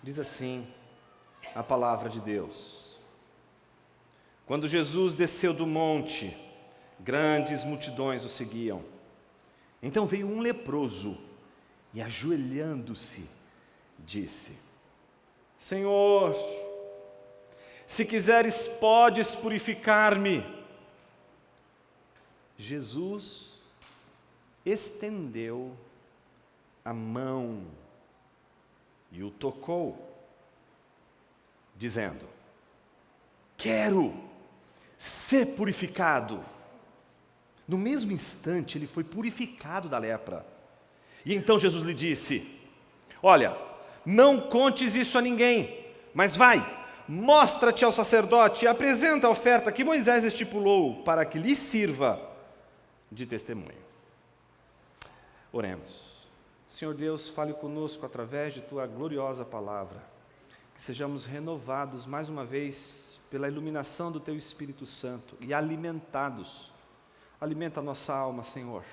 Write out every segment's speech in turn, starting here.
Diz assim a palavra de Deus: quando Jesus desceu do monte, grandes multidões o seguiam. Então veio um leproso e, ajoelhando-se, disse: Senhor, se quiseres, podes purificar-me. Jesus estendeu a mão e o tocou, dizendo: quero ser purificado. No mesmo instante, ele foi purificado da lepra. E então Jesus lhe disse: olha, não contes isso a ninguém, mas vai, mostra-te ao sacerdote e apresenta a oferta que Moisés estipulou para que lhe sirva de testemunho. Oremos. Senhor Deus, fale conosco através de Tua gloriosa palavra, que sejamos renovados mais uma vez pela iluminação do Teu Espírito Santo e alimentados. Alimenta a nossa alma, Senhor,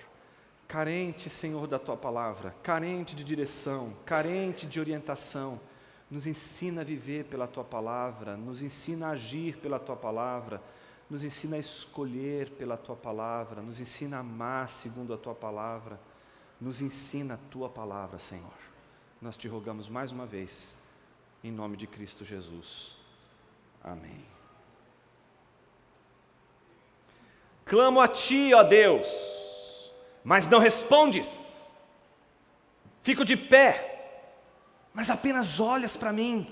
carente, Senhor, da Tua palavra, carente de direção, carente de orientação. Nos ensina a viver pela Tua palavra, nos ensina a agir pela Tua palavra, nos ensina a escolher pela Tua palavra, nos ensina a amar segundo a Tua palavra, nos ensina a Tua palavra, Senhor. Nós Te rogamos mais uma vez, em nome de Cristo Jesus. Amém. Clamo a Ti, ó Deus, mas não respondes. Fico de pé, mas apenas olhas para mim.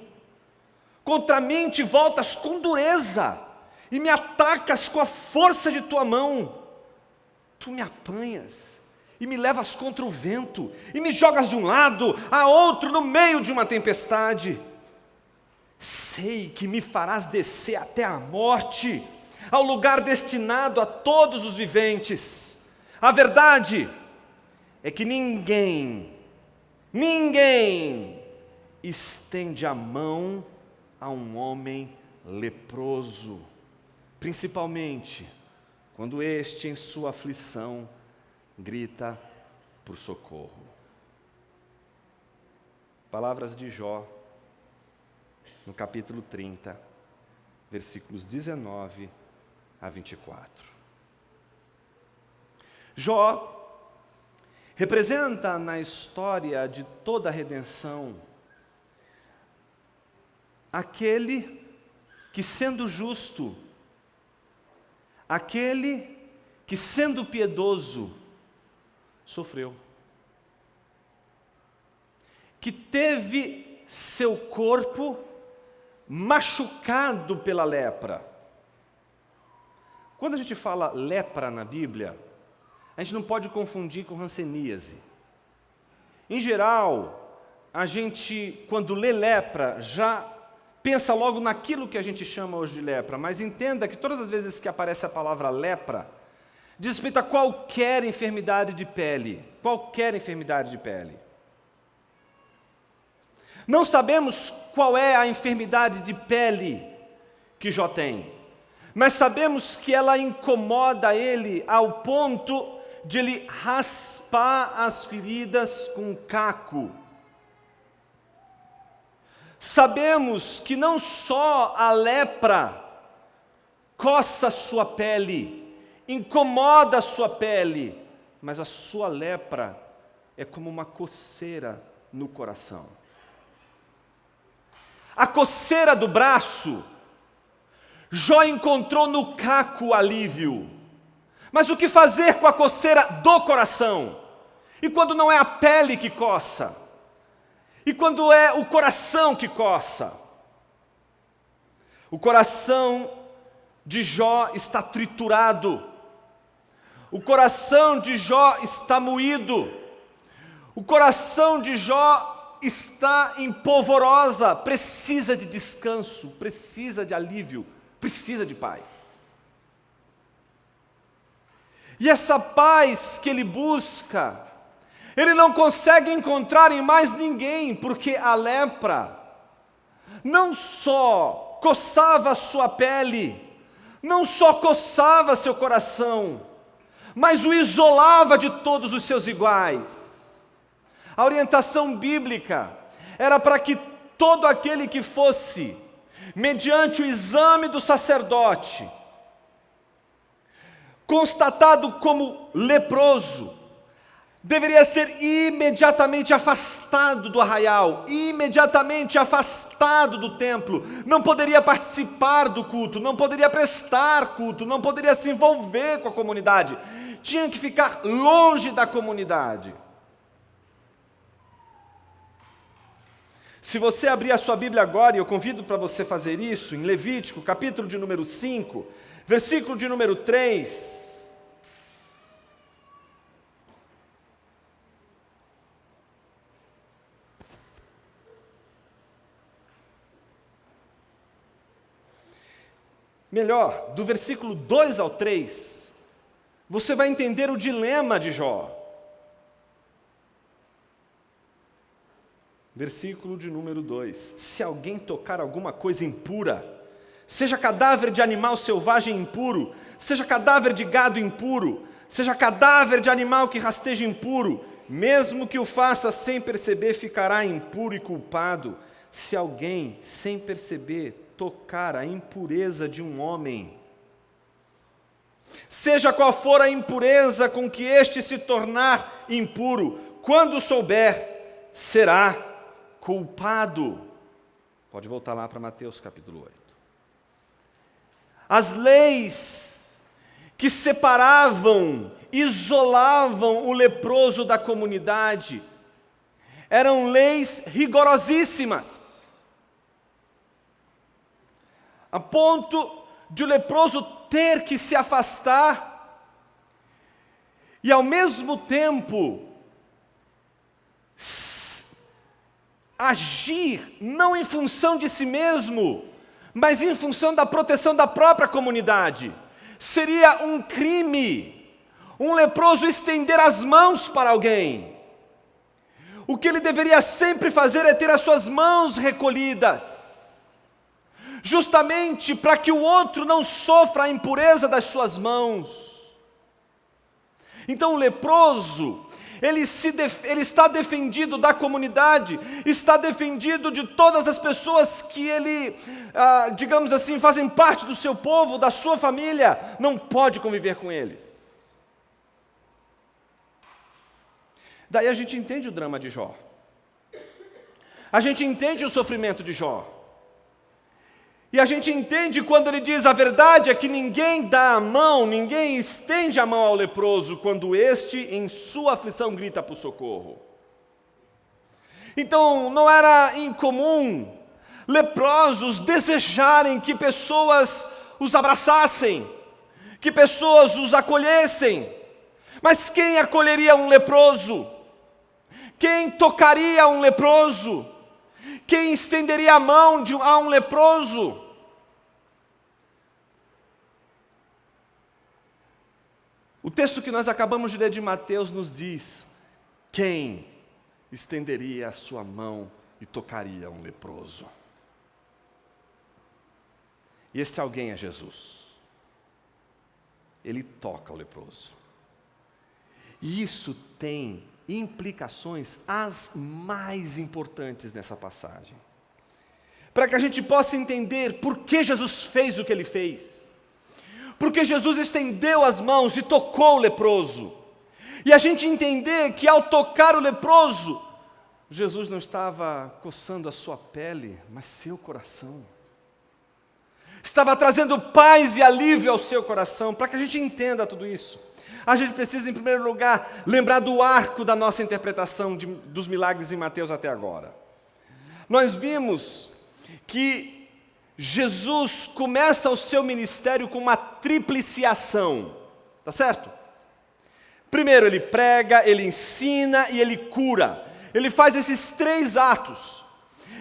Contra mim te voltas com dureza e me atacas com a força de Tua mão. Tu me apanhas e me levas contra o vento e me jogas de um lado a outro no meio de uma tempestade. Sei que me farás descer até a morte, ao lugar destinado a todos os viventes. A verdade é que ninguém estende a mão a um homem leproso, principalmente quando este, em sua aflição, grita por socorro. Palavras de Jó, no capítulo 30, versículos 19 a 24. Jó representa na história de toda a redenção aquele que, sendo justo, aquele que, sendo piedoso, sofreu, que teve seu corpo machucado pela lepra. Quando a gente fala lepra na Bíblia, a gente não pode confundir com hanseníase. Em geral, a gente, quando lê lepra, já pensa logo naquilo que a gente chama hoje de lepra, mas entenda que todas as vezes que aparece a palavra lepra, diz respeito a qualquer enfermidade de pele, qualquer enfermidade de pele. Não sabemos qual é a enfermidade de pele que Jó tem, mas sabemos que ela incomoda ele ao ponto de ele raspar as feridas com um caco. Sabemos que não só a lepra coça a sua pele, incomoda a sua pele, mas a sua lepra é como uma coceira no coração. A coceira do braço, Jó encontrou no caco alívio. Mas o que fazer com a coceira do coração? E quando não é a pele que coça? E quando é o coração que coça? O coração de Jó está triturado. O coração de Jó está moído. O coração de Jó está em polvorosa, precisa de descanso, precisa de alívio, precisa de paz. E essa paz que ele busca, ele não consegue encontrar em mais ninguém, porque a lepra não só coçava a sua pele, não só coçava seu coração, mas o isolava de todos os seus iguais. A orientação bíblica era para que todo aquele que fosse, mediante o exame do sacerdote, constatado como leproso, deveria ser imediatamente afastado do arraial, imediatamente afastado do templo, não poderia participar do culto, não poderia prestar culto, não poderia se envolver com a comunidade, tinha que ficar longe da comunidade. Se você abrir a sua Bíblia agora, e eu convido para você fazer isso, em Levítico, capítulo de número 5, versículo de número 3, melhor, do versículo 2 ao 3, você vai entender o dilema de Jó. Versículo de número 2: se alguém tocar alguma coisa impura, seja cadáver de animal selvagem impuro, seja cadáver de gado impuro, seja cadáver de animal que rasteja impuro, mesmo que o faça sem perceber, ficará impuro e culpado. Se alguém, sem perceber, tocar a impureza de um homem, seja qual for a impureza com que este se tornar impuro, quando souber, será culpado. Pode voltar lá para Mateus capítulo 8. As leis que separavam, isolavam o leproso da comunidade, eram leis rigorosíssimas, a ponto de o leproso ter que se afastar e, ao mesmo tempo, agir não em função de si mesmo, mas em função da proteção da própria comunidade. Seria um crime um leproso estender as mãos para alguém. O que ele deveria sempre fazer é ter as suas mãos recolhidas, justamente para que o outro não sofra a impureza das suas mãos. Então o leproso, ele está defendido da comunidade, está defendido de todas as pessoas que ele, digamos assim, fazem parte do seu povo, da sua família, não pode conviver com eles. Daí a gente entende o drama de Jó, a gente entende o sofrimento de Jó, e a gente entende quando ele diz: a verdade é que ninguém dá a mão, ninguém estende a mão ao leproso, quando este, em sua aflição, grita por socorro. Então, não era incomum leprosos desejarem que pessoas os abraçassem, que pessoas os acolhessem. Mas quem acolheria um leproso? Quem tocaria um leproso? Quem estenderia a mão a um leproso? O texto que nós acabamos de ler de Mateus nos diz: quem estenderia a sua mão e tocaria um leproso? E este alguém é Jesus. Ele toca o leproso. E isso tem implicações as mais importantes nessa passagem, para que a gente possa entender por que Jesus fez o que ele fez, porque Jesus estendeu as mãos e tocou o leproso, e a gente entender que ao tocar o leproso, Jesus não estava coçando a sua pele, mas seu coração, estava trazendo paz e alívio ao seu coração. Para que a gente entenda tudo isso, a gente precisa, em primeiro lugar, lembrar do arco da nossa interpretação dos milagres em Mateus até agora. Nós vimos que Jesus começa o seu ministério com uma tríplice ação, tá certo? Primeiro ele prega, ele ensina e ele cura. Ele faz esses 3 atos,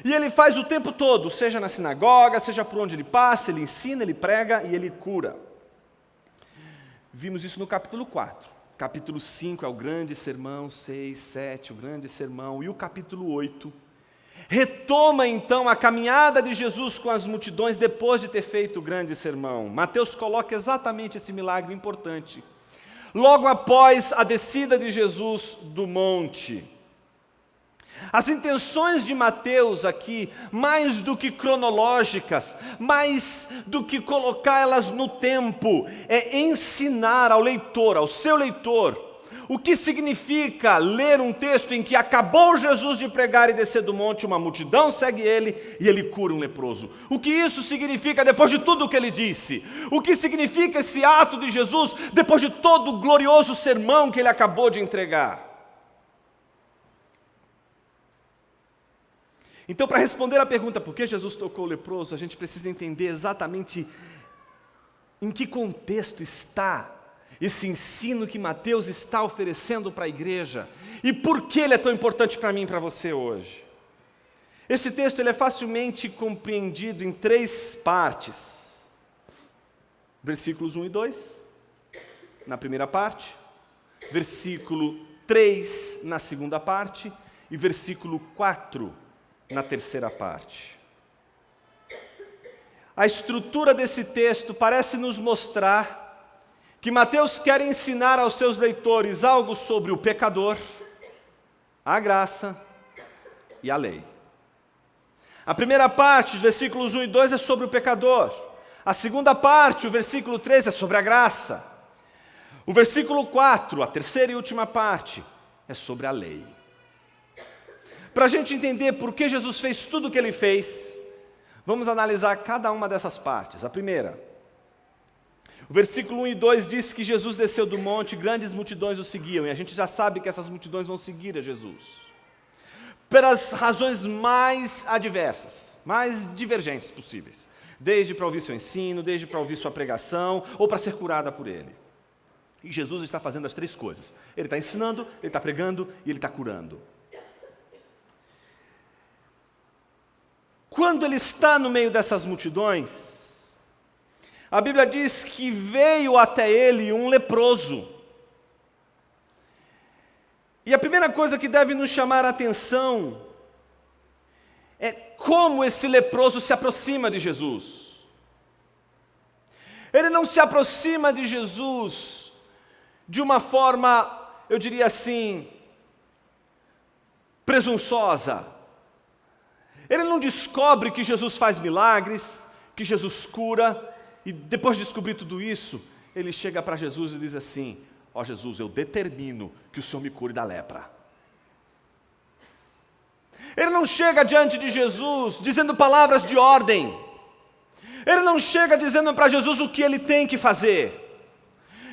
e ele faz o tempo todo, seja na sinagoga, seja por onde ele passa, ele ensina, ele prega e ele cura. Vimos isso no capítulo 4. Capítulo 5 é o grande sermão, 6, 7, o grande sermão. E o capítulo 8 retoma então a caminhada de Jesus com as multidões depois de ter feito o grande sermão. Mateus coloca exatamente esse milagre importante, logo após a descida de Jesus do monte. As intenções de Mateus aqui, mais do que cronológicas, mais do que colocar elas no tempo, é ensinar ao leitor, ao seu leitor, o que significa ler um texto em que acabou Jesus de pregar e descer do monte, uma multidão segue ele e ele cura um leproso. O que isso significa depois de tudo o que ele disse? O que significa esse ato de Jesus depois de todo o glorioso sermão que ele acabou de entregar? Então, para responder à pergunta por que Jesus tocou o leproso, a gente precisa entender exatamente em que contexto está esse ensino que Mateus está oferecendo para a igreja e por que ele é tão importante para mim e para você hoje. Esse texto ele é facilmente compreendido em 3 partes. Versículos 1 e 2, na primeira parte, versículo 3 na segunda parte e versículo 4 na terceira parte. A estrutura desse texto parece nos mostrar que Mateus quer ensinar aos seus leitores algo sobre o pecador, a graça e a lei. A primeira parte, os versículos 1 e 2, é sobre o pecador. A segunda parte, o versículo 3, é sobre a graça. O versículo 4, a terceira e última parte, é sobre a lei. Para a gente entender por que Jesus fez tudo o que ele fez, vamos analisar cada uma dessas partes. A primeira, o versículo 1 e 2 diz que Jesus desceu do monte, grandes multidões o seguiam, e a gente já sabe que essas multidões vão seguir a Jesus, pelas razões mais adversas, mais divergentes possíveis, desde para ouvir seu ensino, desde para ouvir sua pregação, ou para ser curada por ele. E Jesus está fazendo as 3 coisas, ele está ensinando, ele está pregando e ele está curando. Quando ele está no meio dessas multidões, a Bíblia diz que veio até ele um leproso. E a primeira coisa que deve nos chamar a atenção é como esse leproso se aproxima de Jesus. Ele não se aproxima de Jesus de uma forma, eu diria assim, presunçosa. Ele não descobre que Jesus faz milagres, que Jesus cura, e depois de descobrir tudo isso, ele chega para Jesus e diz assim: ó Jesus, eu determino que o Senhor me cure da lepra. Ele não chega diante de Jesus dizendo palavras de ordem. Ele não chega dizendo para Jesus o que ele tem que fazer.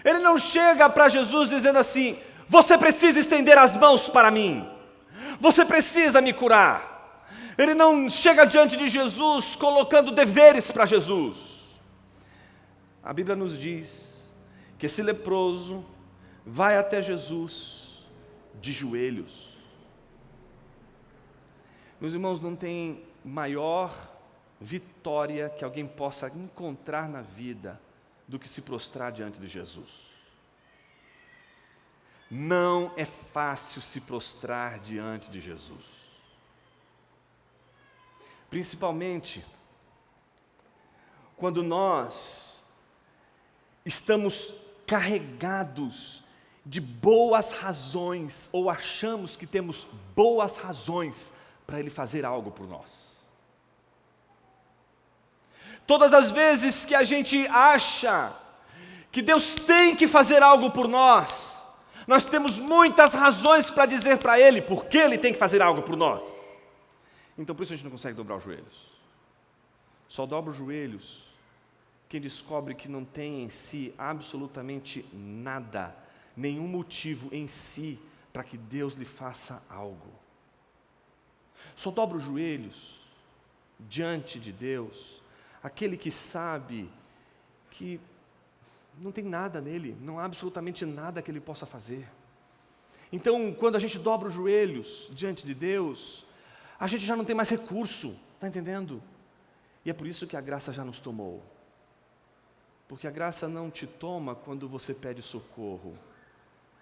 Ele não chega para Jesus dizendo assim: você precisa estender as mãos para mim. Você precisa me curar. Ele não chega diante de Jesus colocando deveres para Jesus. A Bíblia nos diz que esse leproso vai até Jesus de joelhos. Meus irmãos, não tem maior vitória que alguém possa encontrar na vida do que se prostrar diante de Jesus. Não é fácil se prostrar diante de Jesus. Principalmente quando nós estamos carregados de boas razões, ou achamos que temos boas razões para Ele fazer algo por nós. Todas as vezes que a gente acha que Deus tem que fazer algo por nós, nós temos muitas razões para dizer para Ele por que Ele tem que fazer algo por nós. Então por isso a gente não consegue dobrar os joelhos. Só dobra os joelhos quem descobre que não tem em si absolutamente nada, nenhum motivo em si para que Deus lhe faça algo. Só dobra os joelhos diante de Deus aquele que sabe que não tem nada nele, não há absolutamente nada que ele possa fazer. Então, quando a gente dobra os joelhos diante de Deus, a gente já não tem mais recurso, está entendendo? E é por isso que a graça já nos tomou. Porque a graça não te toma quando você pede socorro,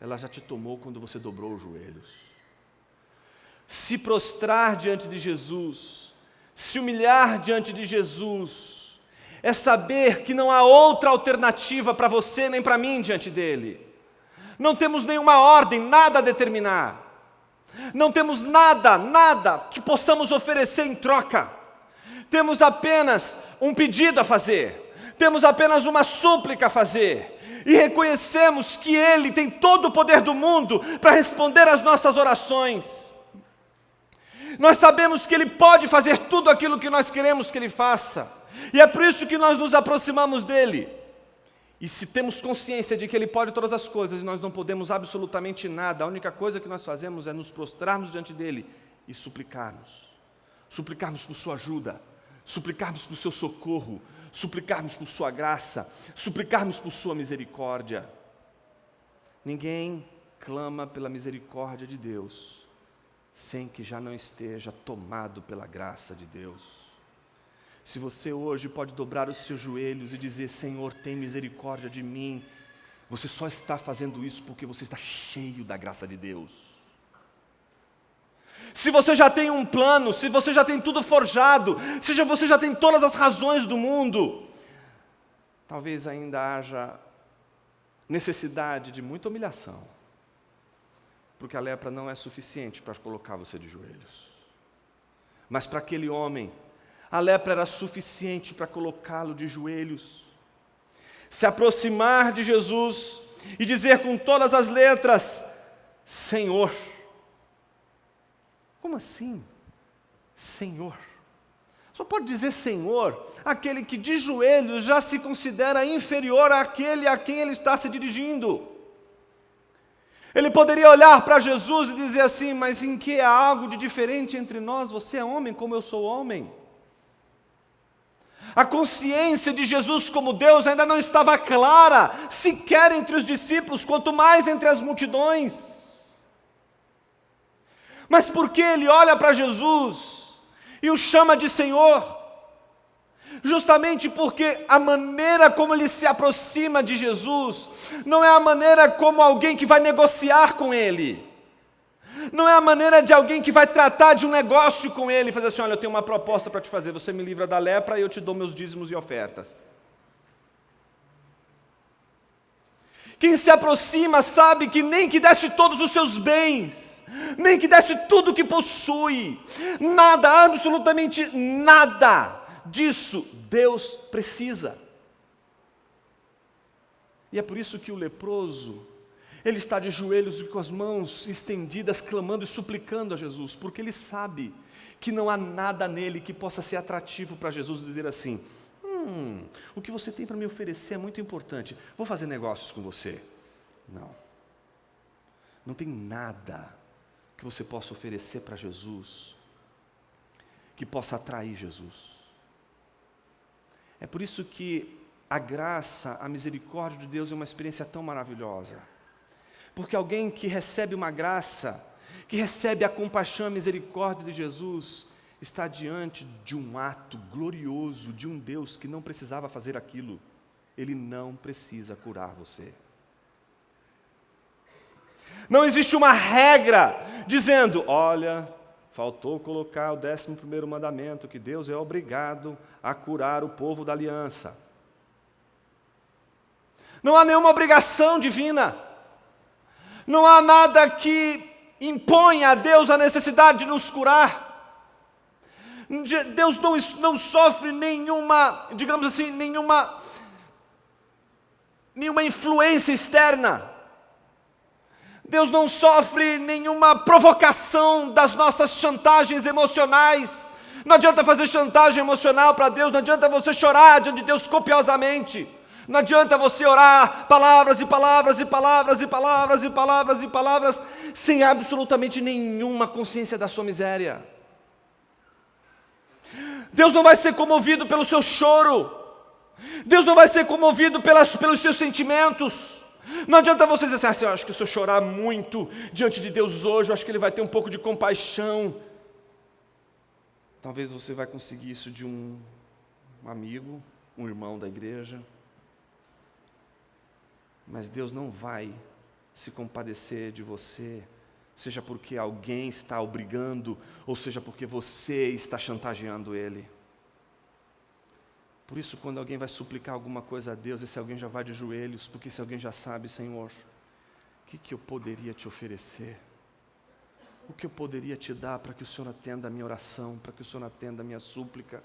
ela já te tomou quando você dobrou os joelhos. Se prostrar diante de Jesus, se humilhar diante de Jesus, é saber que não há outra alternativa para você nem para mim diante dele. Não temos nenhuma ordem, nada a determinar. Não temos nada que possamos oferecer em troca. Temos apenas um pedido a fazer. Temos apenas uma súplica a fazer. E reconhecemos que Ele tem todo o poder do mundo para responder às nossas orações. Nós sabemos que Ele pode fazer tudo aquilo que nós queremos que Ele faça. E é por isso que nós nos aproximamos dEle. E se temos consciência de que Ele pode todas as coisas e nós não podemos absolutamente nada, a única coisa que nós fazemos é nos prostrarmos diante dEle e suplicarmos. Suplicarmos por sua ajuda, suplicarmos por seu socorro, suplicarmos por sua graça, suplicarmos por sua misericórdia. Ninguém clama pela misericórdia de Deus sem que já não esteja tomado pela graça de Deus. Se você hoje pode dobrar os seus joelhos e dizer: Senhor, tem misericórdia de mim, você só está fazendo isso porque você está cheio da graça de Deus. Se você já tem um plano, se você já tem tudo forjado, se você já tem todas as razões do mundo, talvez ainda haja necessidade de muita humilhação, porque a lepra não é suficiente para colocar você de joelhos. Mas para aquele homem, a lepra era suficiente para colocá-lo de joelhos. Se aproximar de Jesus e dizer com todas as letras: Senhor. Como assim? Senhor. Só pode dizer Senhor aquele que de joelhos já se considera inferior àquele a quem ele está se dirigindo. Ele poderia olhar para Jesus e dizer assim: mas em que há algo de diferente entre nós? Você é homem como eu sou homem. A consciência de Jesus como Deus ainda não estava clara, sequer entre os discípulos, quanto mais entre as multidões. Mas porque ele olha para Jesus e o chama de Senhor? Justamente porque a maneira como ele se aproxima de Jesus não é a maneira como alguém que vai negociar com ele. Não é a maneira de alguém que vai tratar de um negócio com ele e fazer assim: olha, eu tenho uma proposta para te fazer, você me livra da lepra e eu te dou meus dízimos e ofertas. Quem se aproxima sabe que nem que desse todos os seus bens, nem que desse tudo que possui, nada, absolutamente nada disso Deus precisa. E é por isso que o leproso, ele está de joelhos e com as mãos estendidas, clamando e suplicando a Jesus, porque ele sabe que não há nada nele que possa ser atrativo para Jesus dizer assim: o que você tem para me oferecer é muito importante, vou fazer negócios com você. Não tem nada que você possa oferecer para Jesus que possa atrair Jesus. É por isso que a graça, a misericórdia de Deus é uma experiência tão maravilhosa. Porque alguém que recebe uma graça, que recebe a compaixão e a misericórdia de Jesus, está diante de um ato glorioso de um Deus que não precisava fazer aquilo. Ele não precisa curar você. Não existe uma regra dizendo: olha, faltou colocar o 11º mandamento, que Deus é obrigado a curar o povo da aliança. Não há nenhuma obrigação divina. Não há nada que imponha a Deus a necessidade de nos curar. Deus não sofre nenhuma, digamos assim, nenhuma influência externa. Deus não sofre nenhuma provocação das nossas chantagens emocionais. Não adianta fazer chantagem emocional para Deus, não adianta você chorar diante de Deus copiosamente. Não adianta você orar palavras e palavras e palavras e palavras e palavras e palavras sem absolutamente nenhuma consciência da sua miséria. Deus não vai ser comovido pelo seu choro. Deus não vai ser comovido pelos seus sentimentos. Não adianta você dizer assim: eu acho que se eu chorar muito diante de Deus hoje, eu acho que Ele vai ter um pouco de compaixão. Talvez você vai conseguir isso de um amigo, um irmão da igreja. Mas Deus não vai se compadecer de você, seja porque alguém está obrigando, ou seja porque você está chantageando Ele. Por isso, quando alguém vai suplicar alguma coisa a Deus, esse alguém já vai de joelhos, porque esse alguém já sabe: Senhor, o que eu poderia te oferecer? o que eu poderia te dar para que o Senhor atenda a minha oração, para que o Senhor atenda a minha súplica,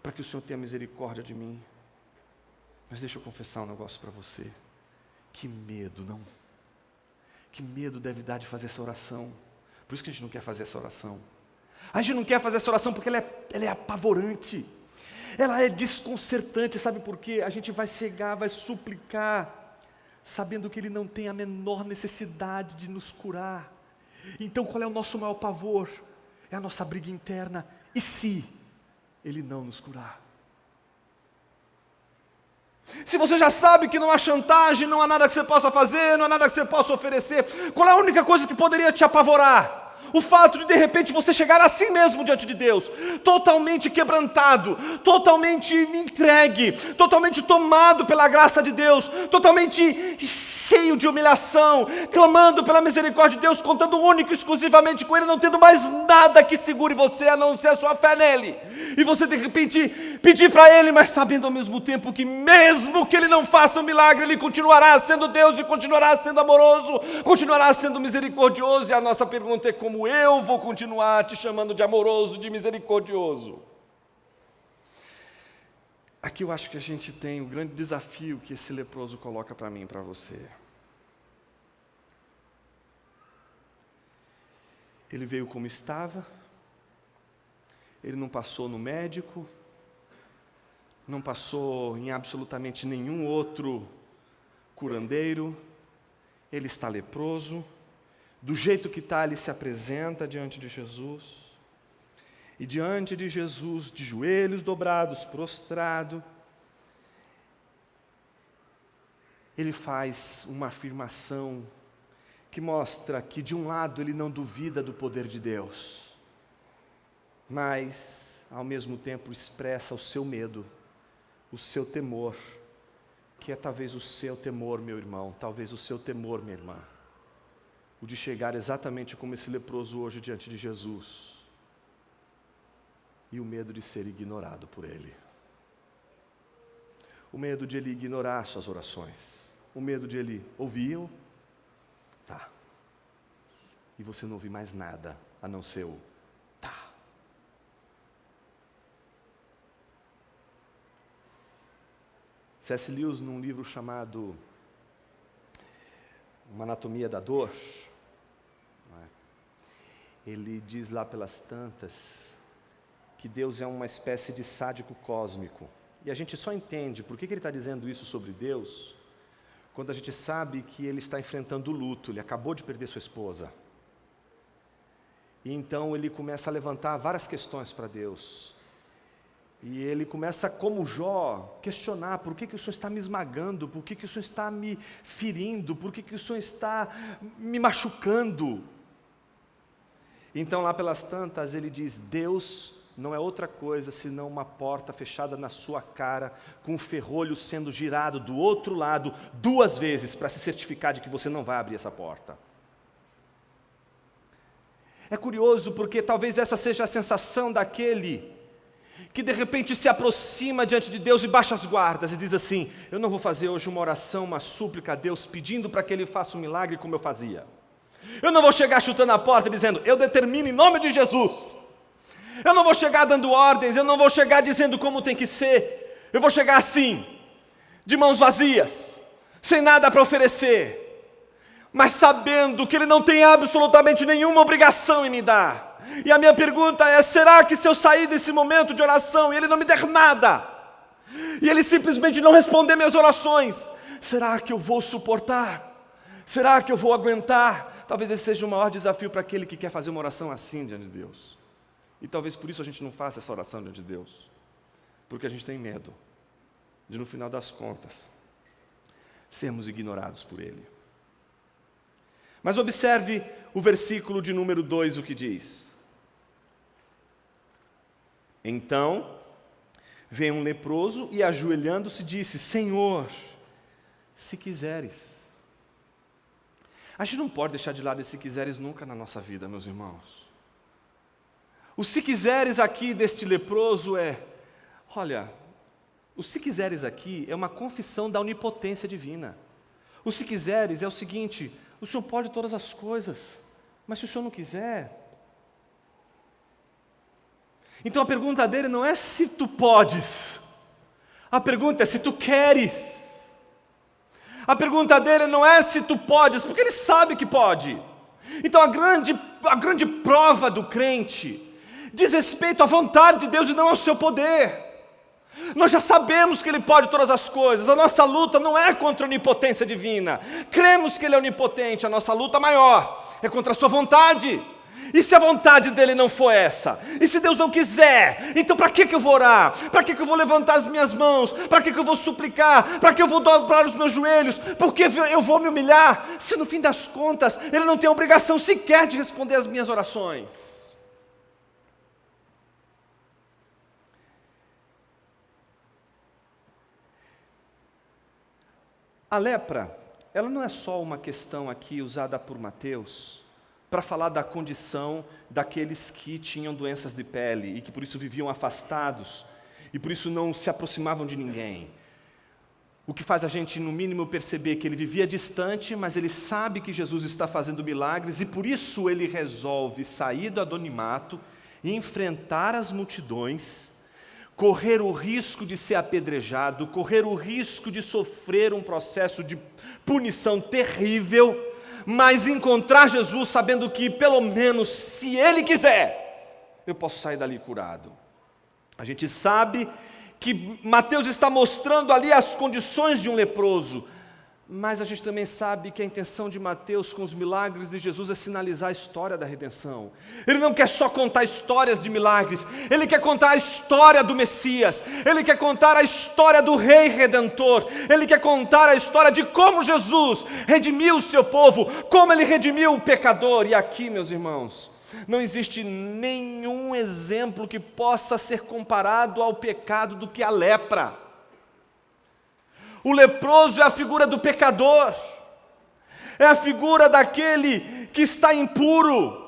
para que o Senhor tenha misericórdia de mim. Mas deixa eu confessar um negócio para você. Que medo, não? Que medo deve dar de fazer essa oração. Por isso que a gente não quer fazer essa oração. A gente não quer fazer essa oração porque ela é apavorante. Ela é desconcertante, sabe por quê? A gente vai cegar, vai suplicar, sabendo que Ele não tem a menor necessidade de nos curar. Então qual é o nosso maior pavor? É a nossa briga interna. E se Ele não nos curar? Se você já sabe que não há chantagem, não há nada que você possa fazer, não há nada que você possa oferecer, qual é a única coisa que poderia te apavorar? O fato de repente você chegar assim mesmo diante de Deus, totalmente quebrantado, totalmente entregue, totalmente tomado pela graça de Deus, totalmente cheio de humilhação, clamando pela misericórdia de Deus, contando único e exclusivamente com Ele, não tendo mais nada que segure você a não ser a sua fé nele. E você de repente pedir para Ele, mas sabendo ao mesmo tempo que mesmo que Ele não faça um milagre, Ele continuará sendo Deus e continuará sendo amoroso, continuará sendo misericordioso. E a nossa pergunta é: como eu vou continuar te chamando de amoroso, de misericordioso? Aqui eu acho que a gente tem o grande desafio que esse leproso coloca para mim e para você. Ele veio como estava, ele não passou no médico, não passou em absolutamente nenhum outro curandeiro, ele está leproso, do jeito que está, ele se apresenta diante de Jesus, e diante de Jesus, de joelhos dobrados, prostrado, ele faz uma afirmação que mostra que, de um lado, ele não duvida do poder de Deus, mas, ao mesmo tempo, expressa o seu medo, o seu temor, que é talvez o seu temor, meu irmão, talvez o seu temor, minha irmã, o de chegar exatamente como esse leproso hoje diante de Jesus, e o medo de ser ignorado por Ele, o medo de Ele ignorar suas orações, o medo de Ele ouvir, tá, e você não ouvir mais nada, a não ser o tá. C.S. Lewis, num livro chamado Uma Anatomia da Dor, ele diz lá pelas tantas que Deus é uma espécie de sádico cósmico. E a gente só entende por que ele está dizendo isso sobre Deus quando a gente sabe que ele está enfrentando o luto, ele acabou de perder sua esposa. E então ele começa a levantar várias questões para Deus. E ele começa, como Jó, questionar: por que o Senhor está me esmagando? Por que o Senhor está me ferindo? Por que o Senhor está me machucando? Então, lá pelas tantas, ele diz: Deus não é outra coisa senão uma porta fechada na sua cara, com um ferrolho sendo girado do outro lado 2 vezes, para se certificar de que você não vai abrir essa porta. É curioso porque talvez essa seja a sensação daquele que de repente se aproxima diante de Deus e baixa as guardas e diz assim: eu não vou fazer hoje uma oração, uma súplica a Deus, pedindo para que Ele faça um milagre como eu fazia. Eu não vou chegar chutando a porta dizendo: eu determino em nome de Jesus. Eu não vou chegar dando ordens, eu não vou chegar dizendo como tem que ser. Eu vou chegar assim, de mãos vazias, sem nada para oferecer, mas sabendo que Ele não tem absolutamente nenhuma obrigação em me dar. E a minha pergunta é: será que se eu sair desse momento de oração e Ele não me der nada, e Ele simplesmente não responder minhas orações, será que eu vou suportar? Será que eu vou aguentar? Talvez esse seja o maior desafio para aquele que quer fazer uma oração assim diante de Deus. E talvez por isso a gente não faça essa oração diante de Deus, porque a gente tem medo de, no final das contas, sermos ignorados por Ele. Mas observe o versículo de número 2, o que diz: então veio um leproso e, ajoelhando-se, disse: Senhor, se quiseres. A gente não pode deixar de lado esse "se quiseres" nunca na nossa vida, meus irmãos. O "se quiseres" aqui deste leproso é, olha, o "se quiseres" aqui é uma confissão da onipotência divina. O "se quiseres" é o seguinte: o Senhor pode todas as coisas, Mas se o Senhor não quiser... Então a pergunta dele não é se tu podes, a pergunta é se tu queres. A pergunta dele não é se tu podes, porque ele sabe que pode. Então a grande prova do crente diz respeito à vontade de Deus e não ao seu poder. Nós já sabemos que Ele pode todas as coisas, a nossa luta não é contra a onipotência divina, cremos que Ele é onipotente, a nossa luta maior é contra a sua vontade. E se a vontade dele não for essa? E se Deus não quiser? Então para que eu vou orar? Para que eu vou levantar as minhas mãos? Para que eu vou suplicar? Para que eu vou dobrar os meus joelhos? Por que eu vou me humilhar? Se no fim das contas Ele não tem obrigação sequer de responder às minhas orações. A lepra, ela não é só uma questão aqui usada por Mateus para falar da condição daqueles que tinham doenças de pele e que por isso viviam afastados e por isso não se aproximavam de ninguém. O que faz a gente, no mínimo, perceber que ele vivia distante, mas ele sabe que Jesus está fazendo milagres e por isso ele resolve sair do anonimato e enfrentar as multidões, correr o risco de ser apedrejado, correr o risco de sofrer um processo de punição terrível, mas encontrar Jesus sabendo que, pelo menos, se Ele quiser, eu posso sair dali curado. A gente sabe que Mateus está mostrando ali as condições de um leproso, mas a gente também sabe que a intenção de Mateus com os milagres de Jesus é sinalizar a história da redenção. Ele não quer só contar histórias de milagres, ele quer contar a história do Messias, ele quer contar a história do Rei Redentor, ele quer contar a história de como Jesus redimiu o seu povo, como ele redimiu o pecador. E aqui, meus irmãos, não existe nenhum exemplo que possa ser comparado ao pecado do que a lepra. O leproso é a figura do pecador, é a figura daquele que está impuro,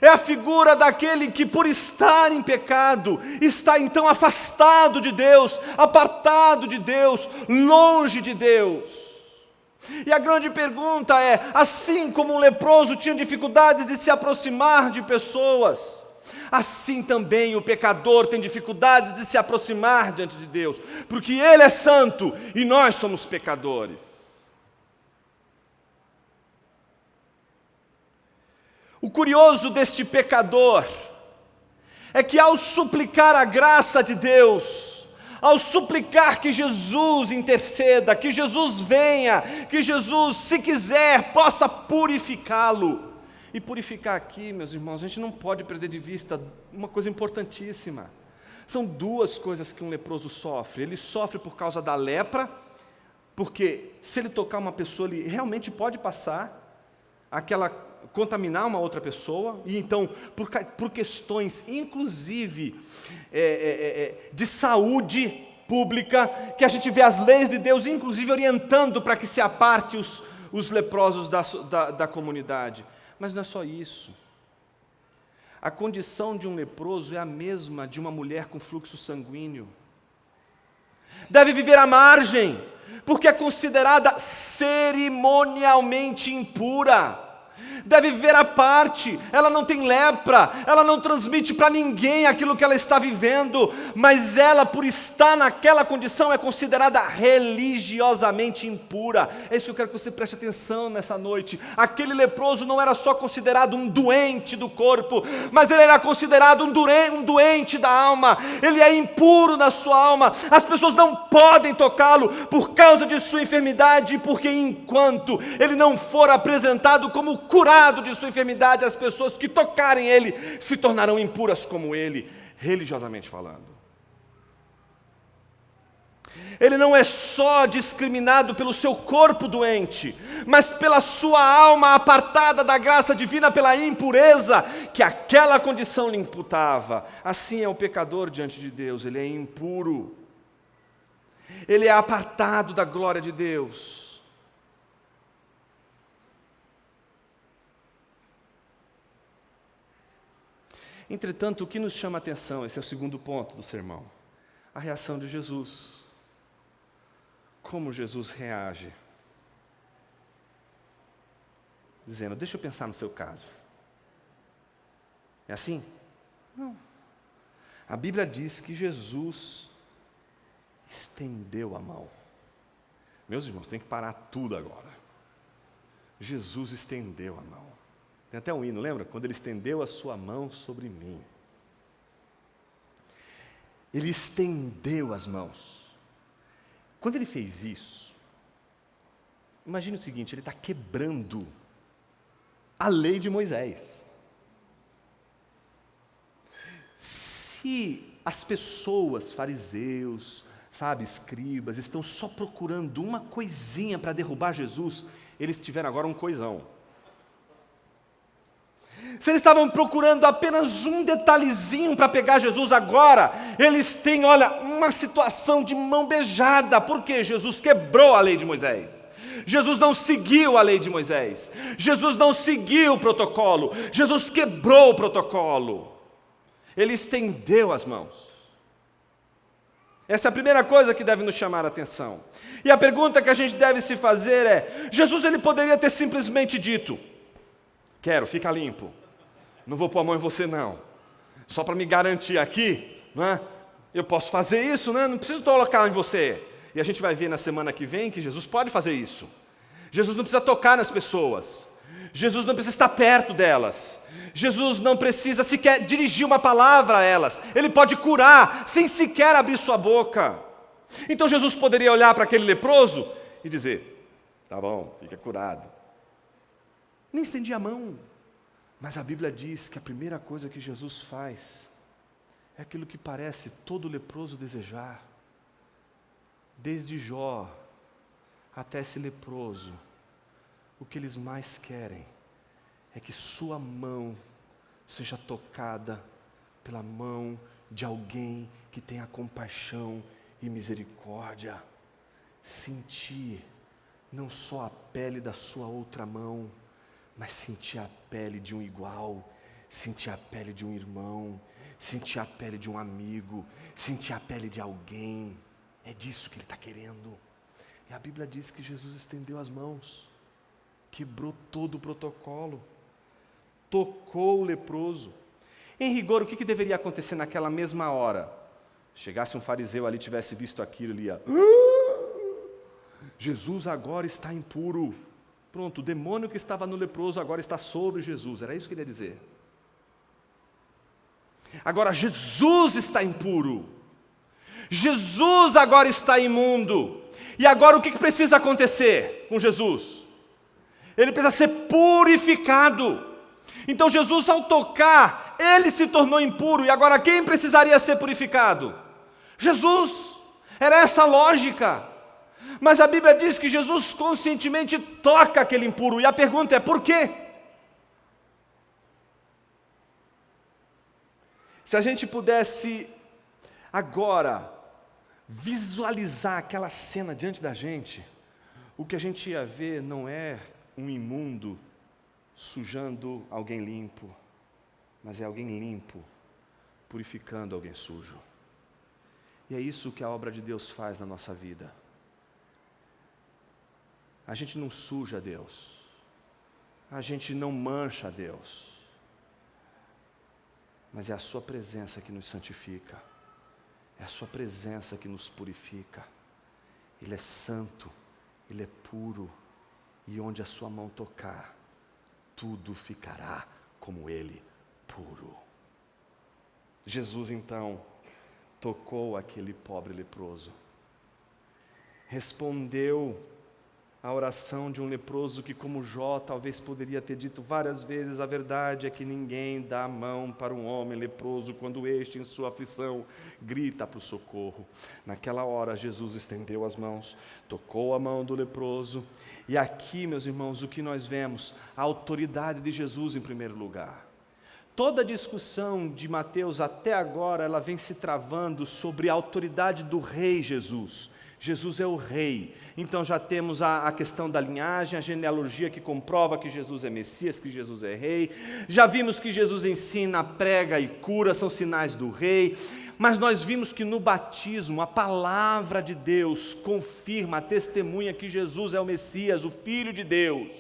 é a figura daquele que, por estar em pecado, está então afastado de Deus, apartado de Deus, longe de Deus. E a grande pergunta é: assim como um leproso tinha dificuldades de se aproximar de pessoas, assim também o pecador tem dificuldades de se aproximar diante de Deus, porque Ele é santo e nós somos pecadores. O curioso deste pecador é que, ao suplicar a graça de Deus, ao suplicar que Jesus interceda, que Jesus venha, que Jesus, se quiser, possa purificá-lo. E purificar aqui, meus irmãos, a gente não pode perder de vista uma coisa importantíssima. São duas coisas que um leproso sofre. Ele sofre por causa da lepra, porque se ele tocar uma pessoa, ele realmente pode passar contaminar uma outra pessoa, e então, por questões, inclusive, de saúde pública, que a gente vê as leis de Deus, inclusive, orientando para que se aparte os leprosos da comunidade. Mas não é só isso. A condição de um leproso é a mesma de uma mulher com fluxo sanguíneo. Deve viver à margem, porque é considerada cerimonialmente impura. Deve viver à parte, ela não tem lepra, ela não transmite para ninguém aquilo que ela está vivendo, mas ela, por estar naquela condição, é considerada religiosamente impura. É isso que eu quero que você preste atenção nessa noite. Aquele leproso não era só considerado um doente do corpo, mas ele era considerado um doente da alma. Ele é impuro na sua alma, as pessoas não podem tocá-lo por causa de sua enfermidade, porque enquanto ele não for apresentado como curado de sua enfermidade, as pessoas que tocarem ele se tornarão impuras como ele, religiosamente falando. Ele não é só discriminado pelo seu corpo doente, mas pela sua alma apartada da graça divina, pela impureza que aquela condição lhe imputava. Assim é o pecador diante de Deus, ele é impuro, ele é apartado da glória de Deus. Entretanto, o que nos chama a atenção, esse é o segundo ponto do sermão, a reação de Jesus. Como Jesus reage? Dizendo: deixa eu pensar no seu caso. É assim? Não. A Bíblia diz que Jesus estendeu a mão. Meus irmãos, tem que parar tudo agora. Jesus estendeu a mão. Tem até um hino, lembra? Quando ele estendeu a sua mão sobre mim. Ele estendeu as mãos. Quando ele fez isso, imagine o seguinte, ele está quebrando a lei de Moisés. Se as pessoas, fariseus, escribas, estão só procurando uma coisinha para derrubar Jesus, eles tiveram agora um coisão. Se eles estavam procurando apenas um detalhezinho para pegar Jesus, agora eles têm, uma situação de mão beijada. Por quê? Jesus quebrou a lei de Moisés. Jesus não seguiu a lei de Moisés. Jesus não seguiu o protocolo. Jesus quebrou o protocolo. Ele estendeu as mãos. Essa é a primeira coisa que deve nos chamar a atenção. E a pergunta que a gente deve se fazer é: Jesus ele poderia ter simplesmente dito: quero, fica limpo. Não vou pôr a mão em você não. Só para me garantir aqui, eu posso fazer isso, não preciso colocar em você. E a gente vai ver na semana que vem que Jesus pode fazer isso. Jesus não precisa tocar nas pessoas. Jesus não precisa estar perto delas. Jesus não precisa sequer dirigir uma palavra a elas. Ele pode curar sem sequer abrir sua boca. Então Jesus poderia olhar para aquele leproso e dizer: tá bom, fica curado. Nem estendia a mão. Mas a Bíblia diz que a primeira coisa que Jesus faz é aquilo que parece todo leproso desejar. Desde Jó até esse leproso, o que eles mais querem é que sua mão seja tocada pela mão de alguém que tenha compaixão e misericórdia. Sentir não só a pele da sua outra mão, mas sentir a pele de um igual, sentir a pele de um irmão, sentir a pele de um amigo, sentir a pele de alguém. É disso que ele está querendo. E a Bíblia diz que Jesus estendeu as mãos, quebrou todo o protocolo, tocou o leproso. Em rigor, o que deveria acontecer naquela mesma hora? Chegasse um fariseu ali, tivesse visto aquilo, ele ia: Jesus agora está impuro. Pronto, o demônio que estava no leproso agora está sobre Jesus. Era isso que ele ia dizer. Agora Jesus está impuro. Jesus agora está imundo. E agora o que precisa acontecer com Jesus? Ele precisa ser purificado. Então Jesus, ao tocar, ele se tornou impuro. E agora quem precisaria ser purificado? Jesus. Era essa a lógica. Mas a Bíblia diz que Jesus conscientemente toca aquele impuro. E a pergunta é: por quê? Se a gente pudesse agora visualizar aquela cena diante da gente, o que a gente ia ver não é um imundo sujando alguém limpo, mas é alguém limpo purificando alguém sujo. E é isso que a obra de Deus faz na nossa vida. A gente não suja Deus, a gente não mancha Deus, mas é a sua presença que nos santifica, é a sua presença que nos purifica. Ele é santo, ele é puro, e onde a sua mão tocar, tudo ficará como ele, puro. Jesus então tocou aquele pobre leproso, respondeu a oração de um leproso que, como Jó, talvez poderia ter dito várias vezes: a verdade é que ninguém dá a mão para um homem leproso quando este, em sua aflição, grita por socorro. Naquela hora, Jesus estendeu as mãos, tocou a mão do leproso, e aqui, meus irmãos, o que nós vemos? A autoridade de Jesus em primeiro lugar. Toda a discussão de Mateus até agora, ela vem se travando sobre a autoridade do rei Jesus. Jesus é o rei. Então já temos a questão da linhagem, a genealogia que comprova que Jesus é Messias, que Jesus é rei. Já vimos que Jesus ensina, prega e cura, são sinais do rei. Mas nós vimos que no batismo a palavra de Deus confirma, testemunha que Jesus é o Messias, o Filho de Deus.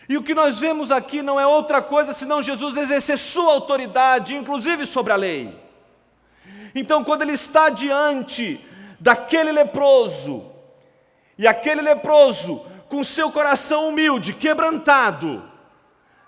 E o que nós vemos aqui não é outra coisa senão Jesus exercer sua autoridade, inclusive sobre a lei. Então, quando ele está diante daquele leproso, e aquele leproso com seu coração humilde, quebrantado,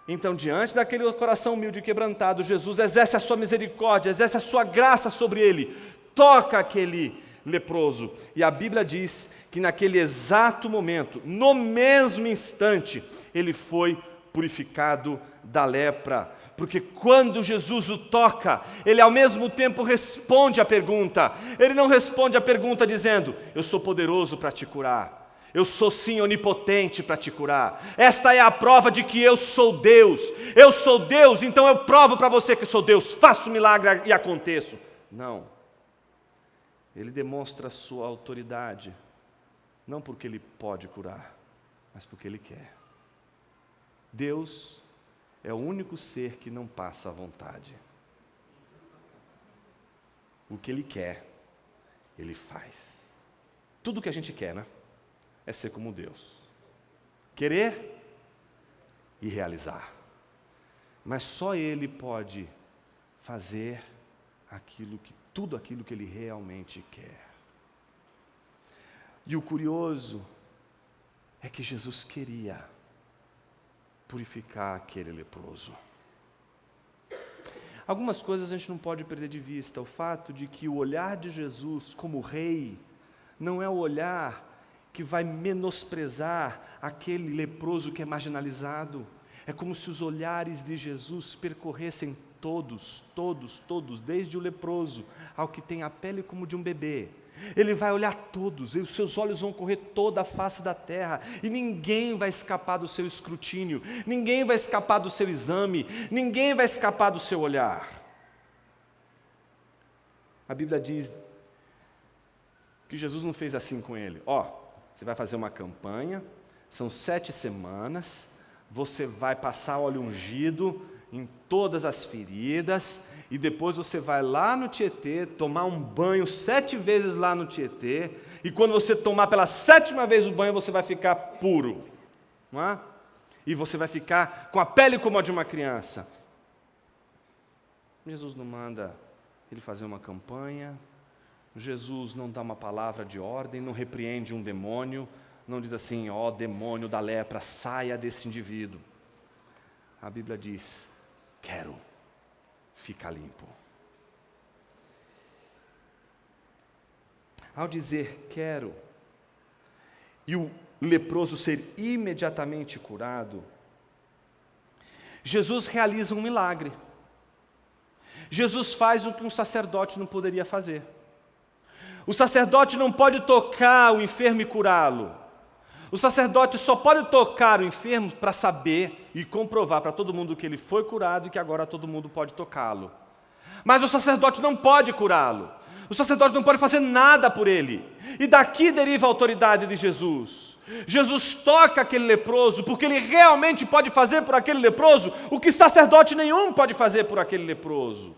então, diante daquele coração humilde e quebrantado, Jesus exerce a sua misericórdia, exerce a sua graça sobre ele, toca aquele leproso. E a Bíblia diz que naquele exato momento, no mesmo instante, ele foi purificado da lepra. Porque quando Jesus o toca, ele ao mesmo tempo responde à pergunta. Ele não responde à pergunta dizendo: eu sou poderoso para te curar. Eu sou sim onipotente para te curar. Esta é a prova de que eu sou Deus. Eu sou Deus, então eu provo para você que sou Deus. Faço um milagre e aconteço. Não. Ele demonstra a sua autoridade, não porque ele pode curar, mas porque ele quer. Deus é o único ser que não passa à vontade. O que ele quer, ele faz. Tudo que a gente quer, né? É ser como Deus. Querer e realizar. Mas só ele pode fazer tudo aquilo que ele realmente quer. E o curioso é que Jesus queria purificar aquele leproso. Algumas coisas a gente não pode perder de vista. O fato de que o olhar de Jesus como rei não é o olhar que vai menosprezar aquele leproso que é marginalizado. É como se os olhares de Jesus percorressem todos, desde o leproso ao que tem a pele como de um bebê. Ele vai olhar todos, e os seus olhos vão correr toda a face da terra, e ninguém vai escapar do seu escrutínio, ninguém vai escapar do seu exame, ninguém vai escapar do seu olhar. A Bíblia diz que Jesus não fez assim com ele. Você vai fazer uma campanha, são 7 semanas, você vai passar óleo ungido em todas as feridas, e depois você vai lá no Tietê, tomar um banho 7 vezes lá no Tietê, e quando você tomar pela 7ª vez o banho, você vai ficar puro, não é? E você vai ficar com a pele como a de uma criança. Jesus não manda ele fazer uma campanha, Jesus não dá uma palavra de ordem, não repreende um demônio, não diz assim: ó demônio da lepra, saia desse indivíduo. A Bíblia diz: quero, fica limpo. Ao dizer quero, e o leproso ser imediatamente curado, Jesus realiza um milagre. Jesus faz o que um sacerdote não poderia fazer. O sacerdote não pode tocar o enfermo e curá-lo. O sacerdote só pode tocar o enfermo para saber e comprovar para todo mundo que ele foi curado e que agora todo mundo pode tocá-lo. Mas o sacerdote não pode curá-lo. O sacerdote não pode fazer nada por ele. E daqui deriva a autoridade de Jesus. Jesus toca aquele leproso porque ele realmente pode fazer por aquele leproso o que sacerdote nenhum pode fazer por aquele leproso.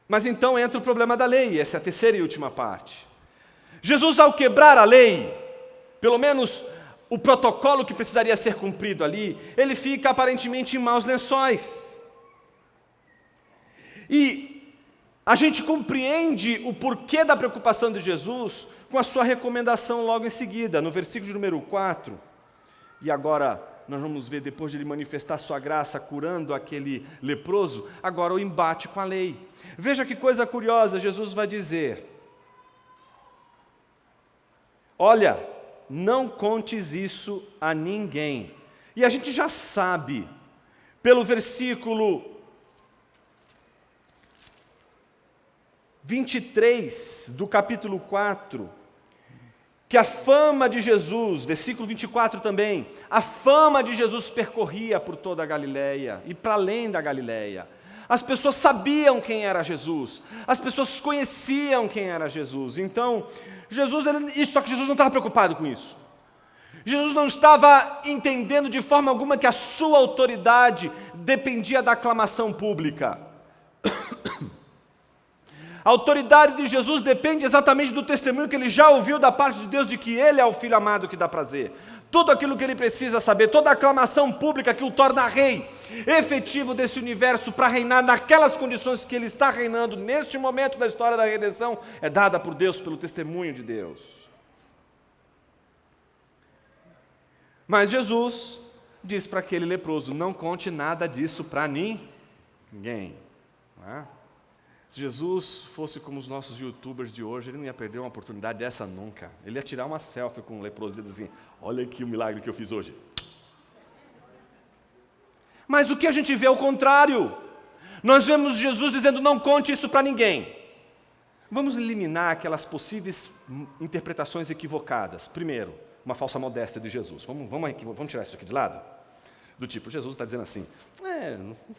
Mas então entra o problema da lei, essa é a terceira e última parte. Jesus, ao quebrar a lei, pelo menos o protocolo que precisaria ser cumprido ali, ele fica aparentemente em maus lençóis. E a gente compreende o porquê da preocupação de Jesus com a sua recomendação logo em seguida, no versículo de número 4. E agora nós vamos ver, depois de ele manifestar sua graça curando aquele leproso, agora o embate com a lei. Veja que coisa curiosa, Jesus vai dizer: olha, não contes isso a ninguém. E a gente já sabe, pelo versículo 23 do capítulo 4, que a fama de Jesus, versículo 24 também, a fama de Jesus percorria por toda a Galileia e para além da Galileia. As pessoas sabiam quem era Jesus, as pessoas conheciam quem era Jesus. Então, só que Jesus não estava preocupado com isso. Jesus não estava entendendo de forma alguma que a sua autoridade dependia da aclamação pública. A autoridade de Jesus depende exatamente do testemunho que ele já ouviu da parte de Deus de que ele é o Filho amado que dá prazer. Tudo aquilo que ele precisa saber, toda a aclamação pública que o torna rei efetivo desse universo para reinar naquelas condições que ele está reinando neste momento da história da redenção, é dada por Deus pelo testemunho de Deus. Mas Jesus diz para aquele leproso: não conte nada disso para ninguém. Não é? Se Jesus fosse como os nossos youtubers de hoje, ele não ia perder uma oportunidade dessa nunca. Ele ia tirar uma selfie com um leproso e dizer assim: olha aqui o milagre que eu fiz hoje. Mas o que a gente vê é o contrário. Nós vemos Jesus dizendo: não conte isso para ninguém. Vamos eliminar aquelas possíveis interpretações equivocadas. Primeiro, uma falsa modéstia de Jesus. Vamos tirar isso aqui de lado? Do tipo, Jesus está dizendo assim: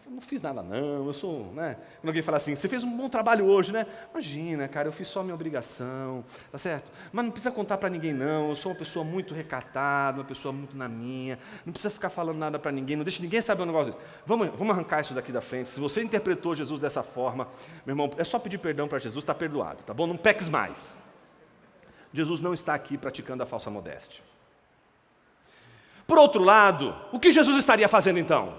não fiz nada não, eu sou, né? Quando alguém fala assim: você fez um bom trabalho hoje, né? Imagina, cara, eu fiz só a minha obrigação, tá certo? Mas não precisa contar para ninguém não, eu sou uma pessoa muito recatada, uma pessoa muito na minha, não precisa ficar falando nada para ninguém, não deixa ninguém saber o negócio dele. Vamos arrancar isso daqui da frente. Se você interpretou Jesus dessa forma, meu irmão, é só pedir perdão para Jesus, está perdoado, tá bom? Não peques mais. Jesus não está aqui praticando a falsa modéstia. Por outro lado, o que Jesus estaria fazendo então?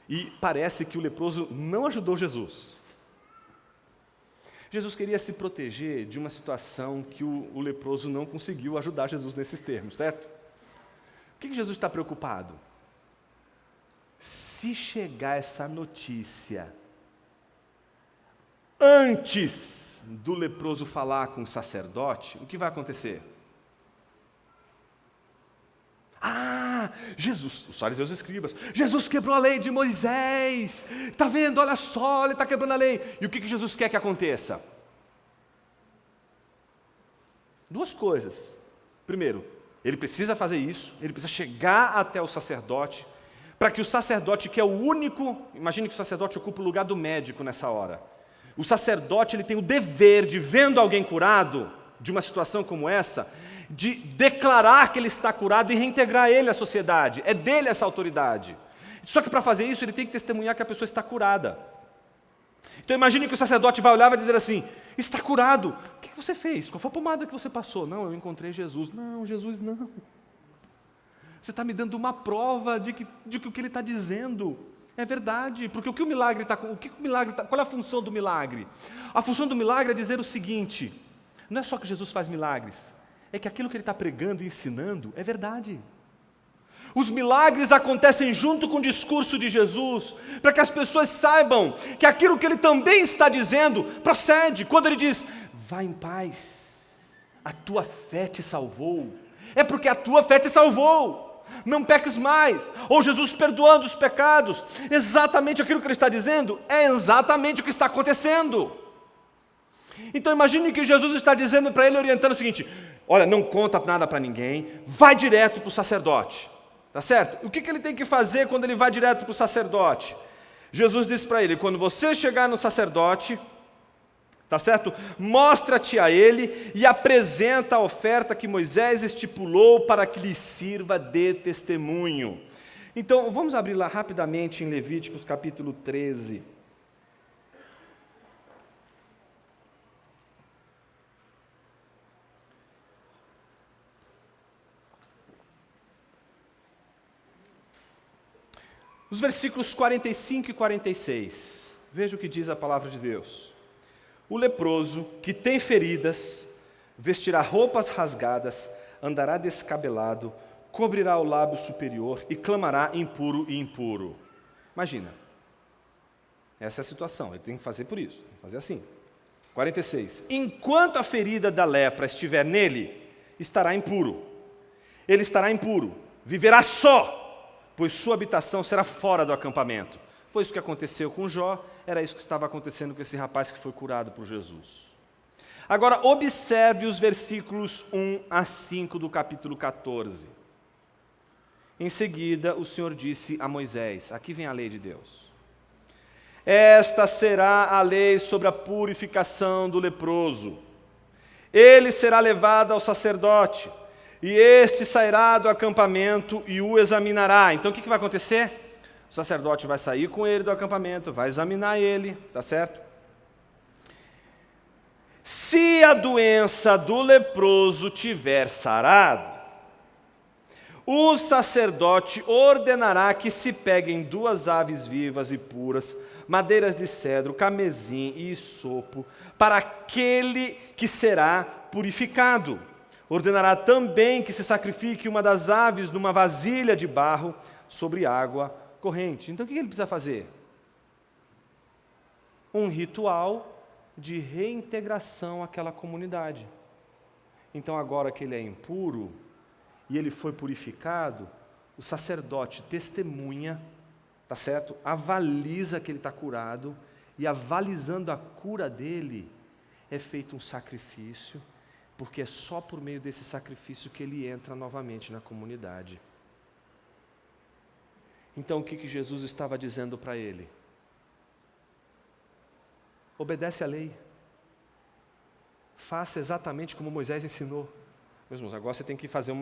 E parece que o leproso não ajudou Jesus. Jesus queria se proteger de uma situação que o leproso não conseguiu ajudar Jesus nesses termos, certo? O que Jesus está preocupado? Se chegar essa notícia antes do leproso falar com o sacerdote, o que vai acontecer? Jesus, os fariseus e escribas, Jesus quebrou a lei de Moisés, está vendo, olha só, ele está quebrando a lei. E o que Jesus quer que aconteça? Duas coisas. Primeiro, ele precisa fazer isso, ele precisa chegar até o sacerdote, para que o sacerdote, que é o único, imagine que o sacerdote ocupa o lugar do médico nessa hora. O sacerdote, ele tem o dever de, vendo alguém curado, de uma situação como essa, de declarar que ele está curado e reintegrar ele à sociedade. É dele essa autoridade. Só que para fazer isso, ele tem que testemunhar que a pessoa está curada. Então imagine que o sacerdote vai olhar e vai dizer assim: está curado, o que você fez? Qual foi a pomada que você passou? Não, eu encontrei Jesus. Não, Jesus não. Você está me dando uma prova de que o que ele está dizendo é verdade, porque qual é a função do milagre? A função do milagre é dizer o seguinte: não é só que Jesus faz milagres, é que aquilo que ele está pregando e ensinando é verdade. Os milagres acontecem junto com o discurso de Jesus, para que as pessoas saibam que aquilo que ele também está dizendo procede. Quando ele diz: vá em paz, a tua fé te salvou, é porque a tua fé te salvou, não peques mais. Ou Jesus perdoando os pecados, exatamente aquilo que ele está dizendo é exatamente o que está acontecendo. Então imagine que Jesus está dizendo para ele, orientando o seguinte: olha, não conta nada para ninguém, vai direto para o sacerdote, tá certo? O que ele tem que fazer quando ele vai direto para o sacerdote? Jesus disse para ele: quando você chegar no sacerdote, tá certo? Mostra-te a ele e apresenta a oferta que Moisés estipulou para que lhe sirva de testemunho. Então, vamos abrir lá rapidamente em Levíticos capítulo 13. Os versículos 45 e 46, veja o que diz a palavra de Deus. O leproso que tem feridas, vestirá roupas rasgadas, andará descabelado, cobrirá o lábio superior e clamará: impuro e impuro. Imagina, essa é a situação, ele tem que fazer por isso, tem que fazer assim. 46, enquanto a ferida da lepra estiver nele, estará impuro. Ele estará impuro, viverá só, pois sua habitação será fora do acampamento. Foi isso que aconteceu com Jó, era isso que estava acontecendo com esse rapaz que foi curado por Jesus. Agora, observe os versículos 1 a 5 do capítulo 14. Em seguida, o Senhor disse a Moisés, aqui vem a lei de Deus: esta será a lei sobre a purificação do leproso. Ele será levado ao sacerdote, e este sairá do acampamento e o examinará. Então o que vai acontecer? O sacerdote vai sair com ele do acampamento, vai examinar ele, tá certo? Se a doença do leproso tiver sarado, o sacerdote ordenará que se peguem 2 aves vivas e puras, madeiras de cedro, camesim e isopo, para aquele que será purificado. Ordenará também que se sacrifique uma das aves numa vasilha de barro sobre água corrente. Então o que ele precisa fazer? Um ritual de reintegração àquela comunidade. Então agora que ele é impuro e ele foi purificado, o sacerdote testemunha, tá certo? Avaliza que ele está curado, e avalizando a cura dele, é feito um sacrifício, porque é só por meio desse sacrifício que ele entra novamente na comunidade. Então o que Jesus estava dizendo para ele? Obedece à lei. Faça exatamente como Moisés ensinou. Meus irmãos, agora você tem que fazer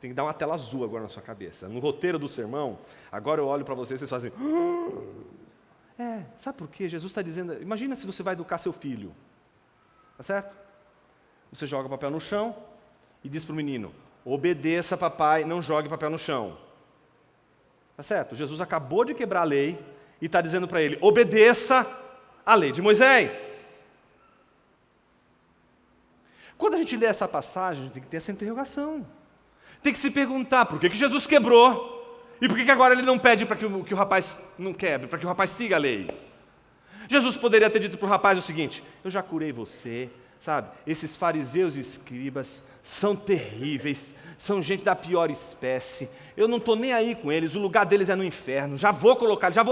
tem que dar uma tela azul agora na sua cabeça. No roteiro do sermão, agora eu olho para vocês e vocês fazem... sabe por quê? Jesus está dizendo... Imagina se você vai educar seu filho. Tá certo? Você joga papel no chão e diz para o menino: obedeça papai, não jogue papel no chão. Tá certo? Jesus acabou de quebrar a lei e está dizendo para ele: obedeça a lei de Moisés. Quando a gente lê essa passagem, a gente tem que ter essa interrogação. Tem que se perguntar por que Jesus quebrou e por que agora ele não pede para que o rapaz não quebre, para que o rapaz siga a lei. Jesus poderia ter dito para o rapaz o seguinte: eu já curei você, sabe? Esses fariseus e escribas são terríveis, são gente da pior espécie, eu não estou nem aí com eles, o lugar deles é no inferno, já vou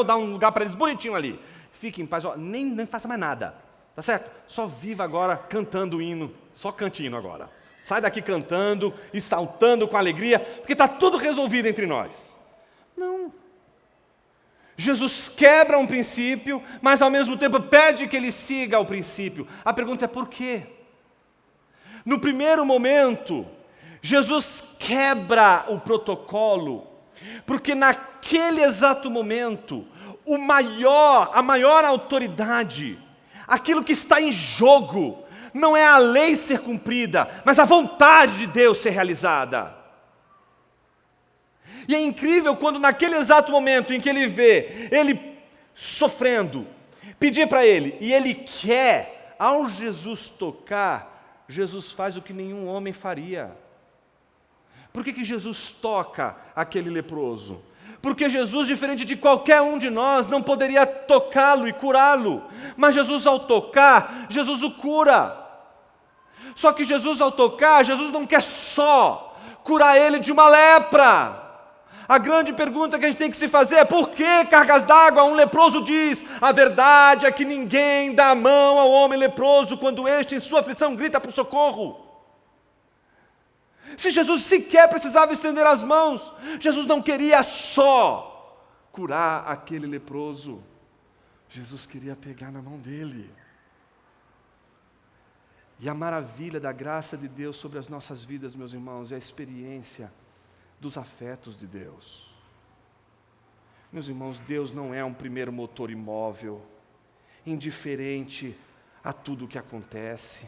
dar um lugar para eles bonitinho ali. Fique em paz, nem faça mais nada, tá certo? Só viva agora cantando o hino, só cante hino agora. Sai daqui cantando e saltando com alegria, porque está tudo resolvido entre nós. Não. Jesus quebra um princípio, mas ao mesmo tempo pede que ele siga o princípio. A pergunta é por quê? No primeiro momento, Jesus quebra o protocolo, porque naquele exato momento, a maior autoridade, aquilo que está em jogo, não é a lei ser cumprida, mas a vontade de Deus ser realizada. E é incrível quando naquele exato momento em que ele vê ele sofrendo, pedir para ele, e ele quer, ao Jesus tocar, Jesus faz o que nenhum homem faria. Por que Jesus toca aquele leproso? Porque Jesus, diferente de qualquer um de nós, não poderia tocá-lo e curá-lo. Mas Jesus, ao tocar, Jesus o cura. Só que Jesus, ao tocar, Jesus não quer só curar ele de uma lepra. A grande pergunta que a gente tem que se fazer é: por que cargas d'água? Um leproso diz: a verdade é que ninguém dá a mão ao homem leproso quando este em sua aflição grita por socorro. Se Jesus sequer precisava estender as mãos, Jesus não queria só curar aquele leproso, Jesus queria pegar na mão dele. E a maravilha da graça de Deus sobre as nossas vidas, meus irmãos, é a experiência dos afetos de Deus. Meus irmãos, Deus não é um primeiro motor imóvel, indiferente a tudo o que acontece.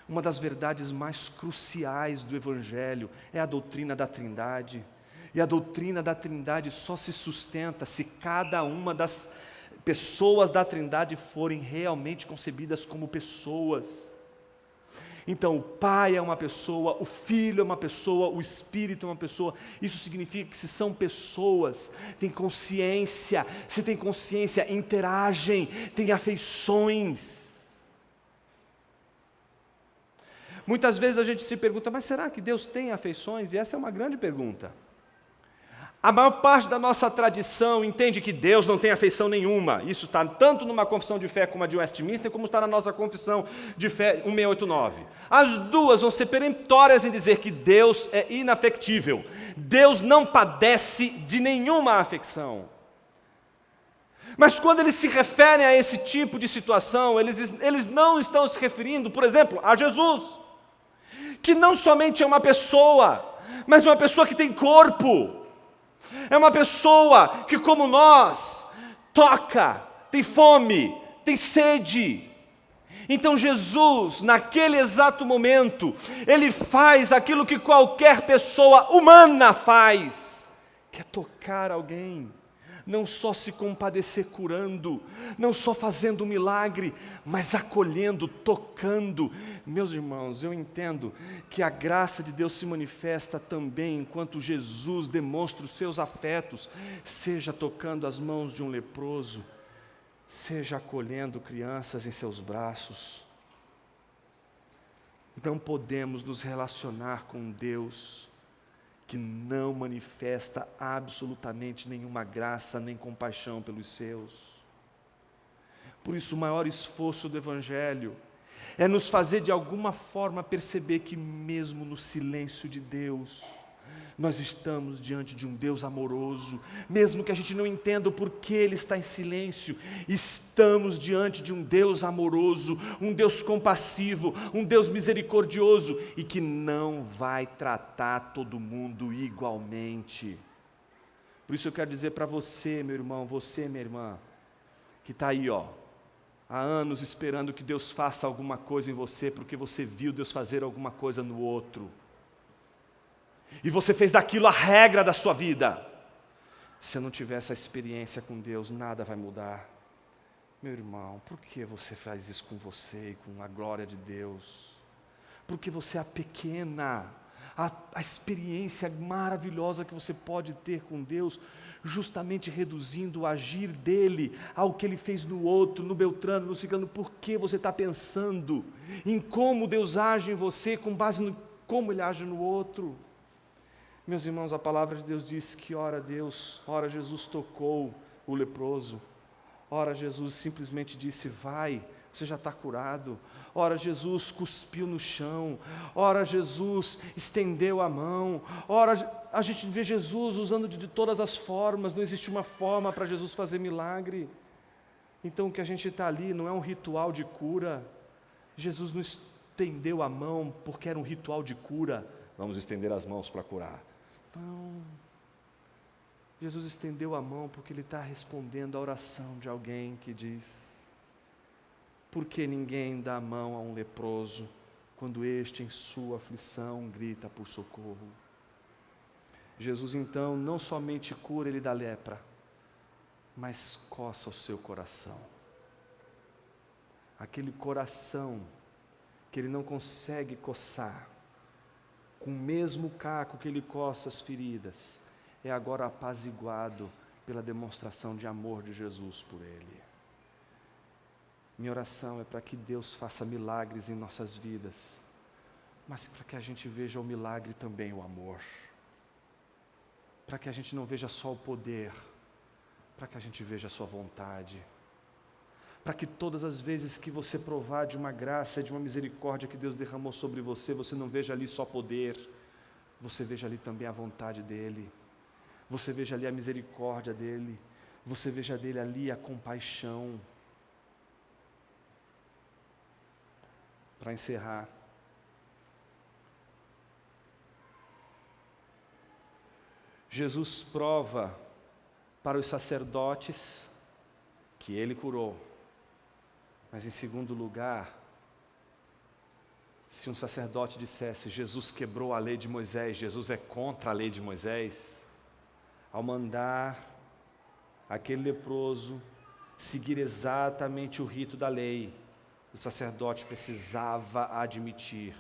Uma das verdades mais cruciais do Evangelho é a doutrina da Trindade. E a doutrina da Trindade só se sustenta se cada uma das pessoas da Trindade forem realmente concebidas como pessoas. Então, o Pai é uma pessoa, o Filho é uma pessoa, o Espírito é uma pessoa. Isso significa que se são pessoas, têm consciência, se tem consciência, interagem, têm afeições. Muitas vezes a gente se pergunta: mas será que Deus tem afeições? E essa é uma grande pergunta. A maior parte da nossa tradição entende que Deus não tem afeição nenhuma. Isso está tanto numa confissão de fé como a de Westminster, como está na nossa confissão de fé 1689. As duas vão ser peremptórias em dizer que Deus é inafectível. Deus não padece de nenhuma afecção. Mas quando eles se referem a esse tipo de situação, eles não estão se referindo, por exemplo, a Jesus, que não somente é uma pessoa, mas uma pessoa que tem corpo. É uma pessoa que, como nós, toca, tem fome, tem sede. Então Jesus, naquele exato momento, Ele faz aquilo que qualquer pessoa humana faz, que é tocar alguém. Não só se compadecer curando, não só fazendo um milagre, mas acolhendo, tocando. Meus irmãos, eu entendo que a graça de Deus se manifesta também enquanto Jesus demonstra os seus afetos, seja tocando as mãos de um leproso, seja acolhendo crianças em seus braços. Não podemos nos relacionar com Deus que não manifesta absolutamente nenhuma graça nem compaixão pelos seus. Por isso, o maior esforço do Evangelho é nos fazer de alguma forma perceber que mesmo no silêncio de Deus, nós estamos diante de um Deus amoroso, mesmo que a gente não entenda o porquê Ele está em silêncio, estamos diante de um Deus amoroso, um Deus compassivo, um Deus misericordioso e que não vai tratar todo mundo igualmente. Por isso eu quero dizer para você, meu irmão, você, minha irmã, que está aí, há anos esperando que Deus faça alguma coisa em você, porque você viu Deus fazer alguma coisa no outro. E você fez daquilo a regra da sua vida. Se eu não tiver essa experiência com Deus, nada vai mudar. Meu irmão, por que você faz isso com você e com a glória de Deus? Porque você é pequena. A experiência maravilhosa que você pode ter com Deus, justamente reduzindo o agir dele ao que ele fez no outro, no Beltrano, no Ciclano. Por que você está pensando em como Deus age em você com base no como ele age no outro? Meus irmãos, a palavra de Deus diz que ora Jesus tocou o leproso, ora Jesus simplesmente disse, vai, você já está curado, ora Jesus cuspiu no chão, ora Jesus estendeu a mão, ora a gente vê Jesus usando de todas as formas, não existe uma forma para Jesus fazer milagre. Então o que a gente está ali não é um ritual de cura, Jesus não estendeu a mão porque era um ritual de cura, vamos estender as mãos para curar. Não, Jesus estendeu a mão porque Ele está respondendo à oração de alguém que diz, por que ninguém dá a mão a um leproso, quando este em sua aflição grita por socorro? Jesus então não somente cura ele da lepra, mas coça o seu coração. Aquele coração que ele não consegue coçar, com o mesmo caco que ele coça as feridas, é agora apaziguado pela demonstração de amor de Jesus por ele. Minha oração é para que Deus faça milagres em nossas vidas, mas para que a gente veja o milagre também, o amor. Para que a gente não veja só o poder, para que a gente veja a sua vontade. Para que todas as vezes que você provar de uma graça, de uma misericórdia que Deus derramou sobre você, você não veja ali só poder, você veja ali também a vontade dEle, você veja ali a misericórdia dEle, você veja dEle ali a compaixão. Para encerrar, Jesus prova para os sacerdotes que Ele curou. Mas em segundo lugar, se um sacerdote dissesse, Jesus quebrou a lei de Moisés, Jesus é contra a lei de Moisés, ao mandar aquele leproso seguir exatamente o rito da lei, o sacerdote precisava admitir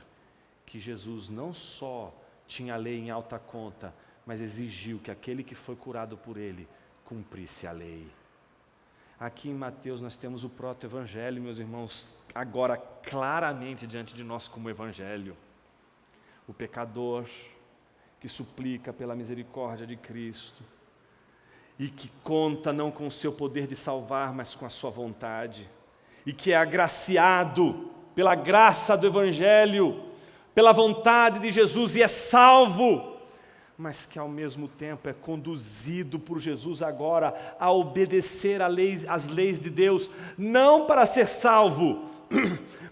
que Jesus não só tinha a lei em alta conta, mas exigiu que aquele que foi curado por ele cumprisse a lei. Aqui em Mateus nós temos o proto-evangelho, meus irmãos, agora claramente diante de nós como evangelho. O pecador que suplica pela misericórdia de Cristo e que conta não com o seu poder de salvar, mas com a sua vontade, e que é agraciado pela graça do evangelho, pela vontade de Jesus e é salvo, mas que ao mesmo tempo é conduzido por Jesus agora a obedecer às leis de Deus, não para ser salvo,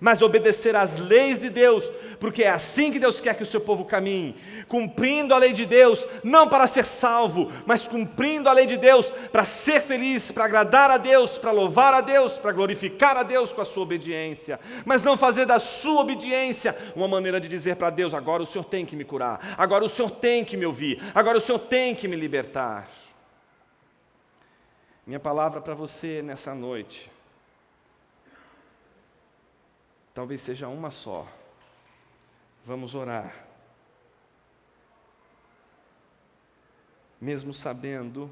mas obedecer às leis de Deus, porque é assim que Deus quer que o seu povo caminhe, cumprindo a lei de Deus, não para ser salvo, mas cumprindo a lei de Deus para ser feliz, para agradar a Deus, para louvar a Deus, para glorificar a Deus com a sua obediência, mas não fazer da sua obediência uma maneira de dizer para Deus: agora o Senhor tem que me curar, agora o Senhor tem que me ouvir, agora o Senhor tem que me libertar. Minha palavra para você nessa noite talvez seja uma só. Vamos orar. Mesmo sabendo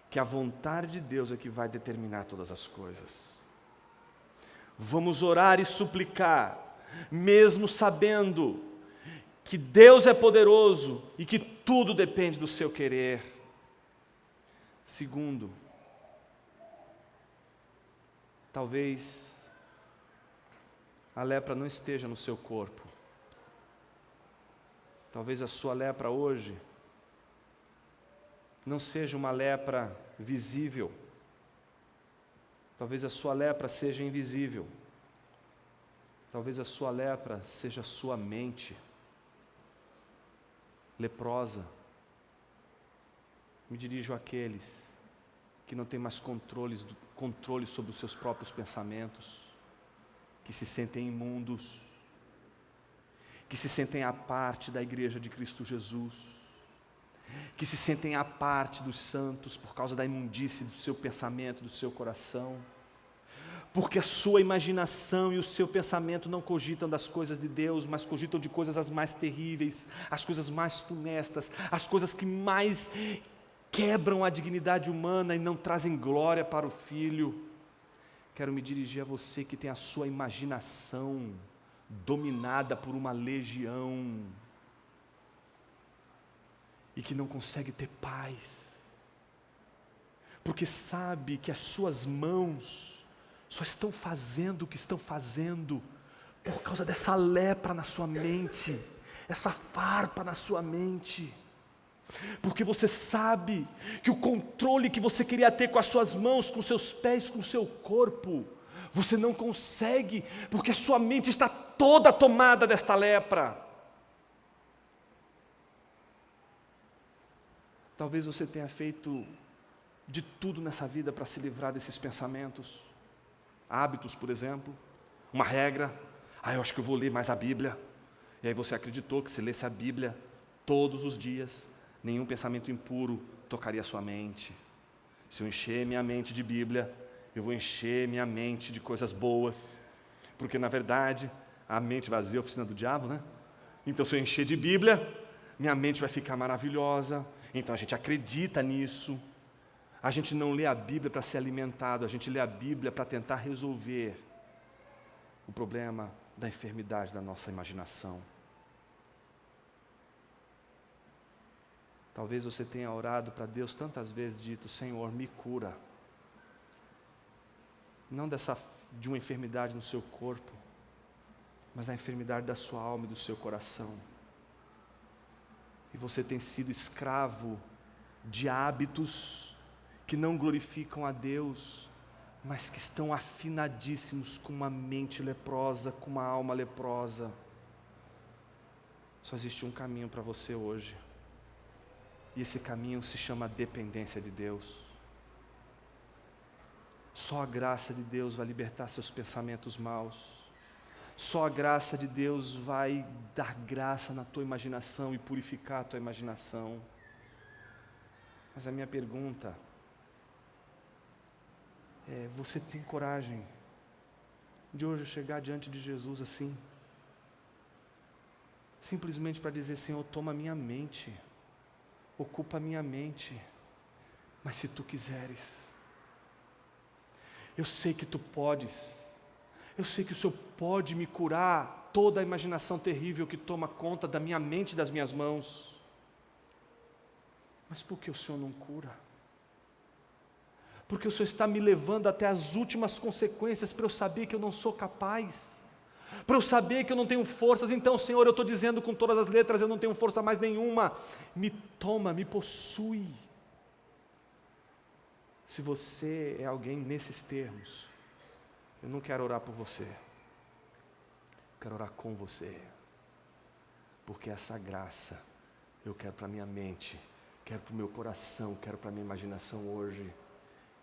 que a vontade de Deus é que vai determinar todas as coisas. Vamos orar e suplicar, mesmo sabendo que Deus é poderoso e que tudo depende do seu querer. Segundo, talvez a lepra não esteja no seu corpo. Talvez a sua lepra hoje não seja uma lepra visível. Talvez a sua lepra seja invisível. Talvez a sua lepra seja a sua mente leprosa. Me dirijo àqueles que não têm mais controle sobre os seus próprios pensamentos, que se sentem imundos, que se sentem à parte da igreja de Cristo Jesus, que se sentem à parte dos santos por causa da imundície do seu pensamento, do seu coração, porque a sua imaginação e o seu pensamento não cogitam das coisas de Deus, mas cogitam de coisas as mais terríveis, as coisas mais funestas, as coisas que mais quebram a dignidade humana e não trazem glória para o Filho. Quero me dirigir a você que tem a sua imaginação dominada por uma legião e que não consegue ter paz, porque sabe que as suas mãos só estão fazendo o que estão fazendo por causa dessa lepra na sua mente, essa farpa na sua mente. Porque você sabe que o controle que você queria ter com as suas mãos, com seus pés, com o seu corpo, você não consegue, porque a sua mente está toda tomada desta lepra. Talvez você tenha feito de tudo nessa vida para se livrar desses pensamentos. Hábitos, por exemplo, uma regra: eu acho que eu vou ler mais a Bíblia. E aí você acreditou que se lesse a Bíblia todos os dias, nenhum pensamento impuro tocaria a sua mente. Se eu encher minha mente de Bíblia, eu vou encher minha mente de coisas boas, porque na verdade a mente vazia é a oficina do diabo, né? Então se eu encher de Bíblia, minha mente vai ficar maravilhosa. Então a gente acredita nisso. A gente não lê a Bíblia para ser alimentado, a gente lê a Bíblia para tentar resolver o problema da enfermidade da nossa imaginação. Talvez você tenha orado para Deus tantas vezes, dito: Senhor, me cura. Não de uma enfermidade no seu corpo, mas da enfermidade da sua alma e do seu coração. E você tem sido escravo de hábitos que não glorificam a Deus, mas que estão afinadíssimos com uma mente leprosa, com uma alma leprosa. Só existe um caminho para você hoje. E esse caminho se chama dependência de Deus. Só a graça de Deus vai libertar seus pensamentos maus. Só a graça de Deus vai dar graça na tua imaginação e purificar a tua imaginação. Mas a minha pergunta é: você tem coragem de hoje chegar diante de Jesus assim? Simplesmente para dizer: Senhor, toma a minha mente, ocupa a minha mente, mas se tu quiseres, eu sei que tu podes, eu sei que o Senhor pode me curar toda a imaginação terrível que toma conta da minha mente e das minhas mãos, mas por que o Senhor não cura? Porque o Senhor está me levando até as últimas consequências para eu saber que eu não sou capaz, para eu saber que eu não tenho forças. Então, Senhor, eu estou dizendo com todas as letras: eu não tenho força mais nenhuma, me toma, me possui. Se você é alguém nesses termos, Eu não quero orar por você, eu quero orar com você, porque essa graça eu quero para a minha mente, quero para o meu coração, quero para a minha imaginação hoje.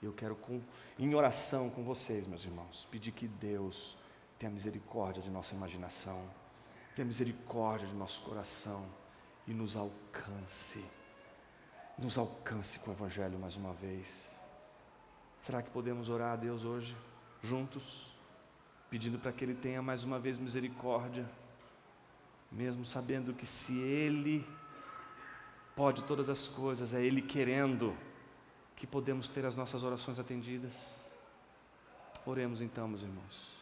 Eu quero, em oração com vocês, meus irmãos, pedir que Deus tenha misericórdia de nossa imaginação, tenha misericórdia de nosso coração e nos alcance com o Evangelho mais uma vez. Será que podemos orar a Deus hoje, juntos, pedindo para que Ele tenha mais uma vez misericórdia, mesmo sabendo que se Ele pode todas as coisas, é Ele querendo que podemos ter as nossas orações atendidas? Oremos então, meus irmãos.